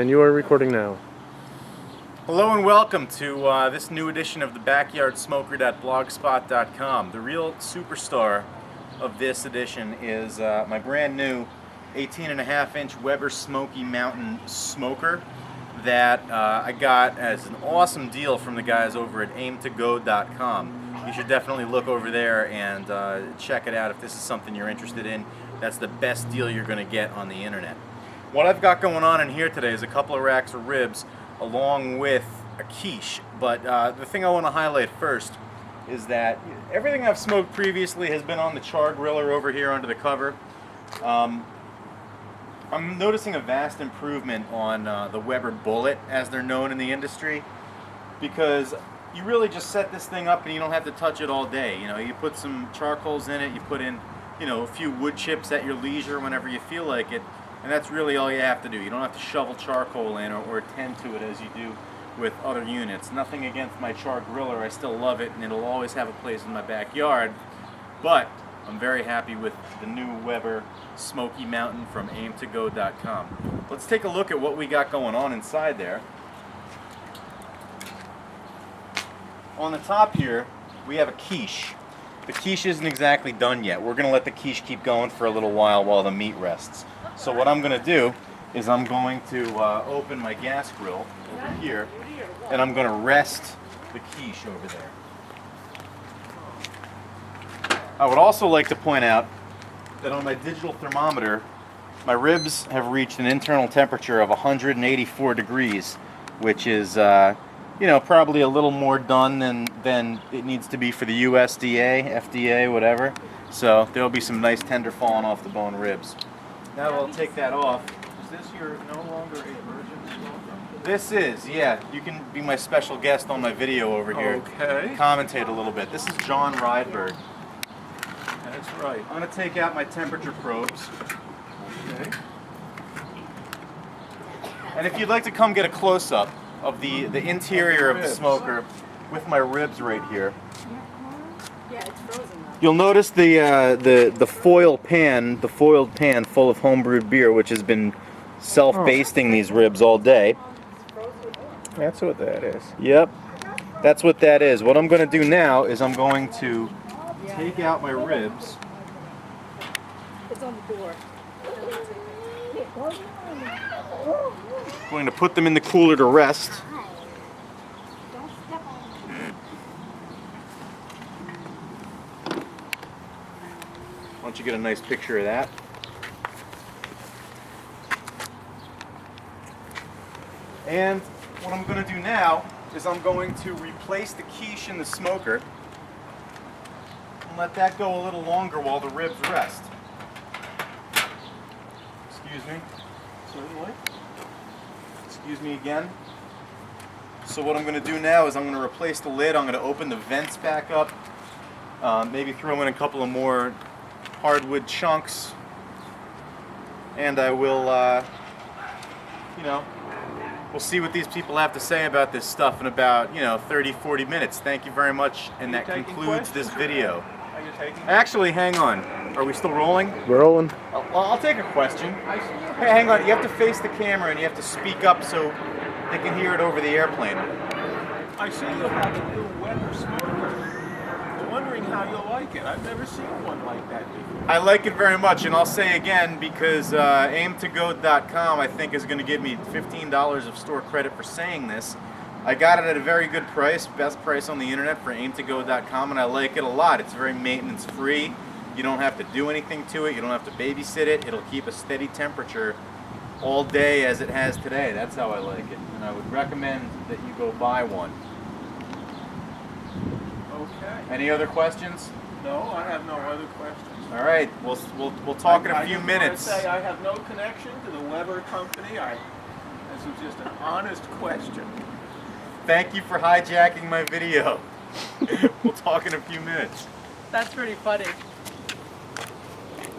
And you are recording now. Hello and welcome to this new edition of the BackyardSmoker.blogspot.com. The real superstar of this edition is my brand new 18.5-inch Weber Smoky Mountain smoker that I got as an awesome deal from the guys over at aim2go.com. You should definitely look over there and check it out if this is something you're interested in. That's the best deal you're going to get on the internet. What I've got going on in here today is a couple of racks of ribs along with a quiche. But the thing I want to highlight first is that everything I've smoked previously has been on the char griller over here under the cover. I'm noticing a vast improvement on the Weber Bullet, as they're known in the industry, because you really just set this thing up and you don't have to touch it all day. You know, you put some charcoals in it, you put in, you know, a few wood chips at your leisure whenever you feel like it. And that's really all you have to do. You don't have to shovel charcoal in or tend to it as you do with other units. Nothing against my char griller. I still love it and it'll always have a place in my backyard. But I'm very happy with the new Weber Smoky Mountain from aim2go.com. Let's take a look at what we got going on inside there. On the top here, we have a quiche. The quiche isn't exactly done yet. We're going to let the quiche keep going for a little while the meat rests. So what I'm going to do is I'm going to open my gas grill over here and I'm going to rest the quiche over there. I would also like to point out that on my digital thermometer, my ribs have reached an internal temperature of 184 degrees, which is you know, probably a little more done than it needs to be for the USDA, FDA, whatever. So there'll be some nice tender falling off the bone ribs. Now I'll take that off. Is this your no longer a virgin smoker? This is, yeah. You can be my special guest on my video over here. Okay. Commentate a little bit. This is John Rydberg. That's right. I'm going to take out my temperature probes. Okay. And if you'd like to come get a close-up of the interior of the smoker with my ribs right here. Yeah, it's frozen though. You'll notice the foiled pan full of homebrewed beer, which has been self-basting these ribs all day. That's what that is. Yep, that's what that is. What I'm going to do now is I'm going to take out my ribs. It's on the door. I'm going to put them in the cooler to rest. Don't step on it. Why don't you get a nice picture of that? And what I'm going to do now is I'm going to replace the quiche in the smoker and let that go a little longer while the ribs rest. Excuse me. Certainly. Excuse me again. So what I'm going to do now is I'm going to replace the lid. I'm going to open the vents back up. Maybe throw in a couple of more hardwood chunks. And I will, you know, we'll see what these people have to say about this stuff in about, 30, 40 minutes. Thank you very much. And that concludes this video. Are you taking? Actually, hang on. Are we still rolling? We're rolling. I'll take a question. I see you. Hey, hang on. You have to face the camera and you have to speak up so they can hear it over the airplane. I see you have a new Weber smoker. I'm wondering how you'll like it. I've never seen one like that before. I like it very much, and I'll say again, because aim2go.com I think is going to give me $15 of store credit for saying this. I got it at a very good price, best price on the internet for aim2go.com, and I like it a lot. It's very maintenance free. You don't have to do anything to it. You don't have to babysit it. It'll keep a steady temperature all day as it has today. That's how I like it, and I would recommend that you go buy one. Okay. Any other questions? No, I have no other questions. All right, we'll talk in a few I minutes. say I have no connection to the Weber company. This was just an honest question. Thank you for hijacking my video. We'll talk in a few minutes. That's pretty funny.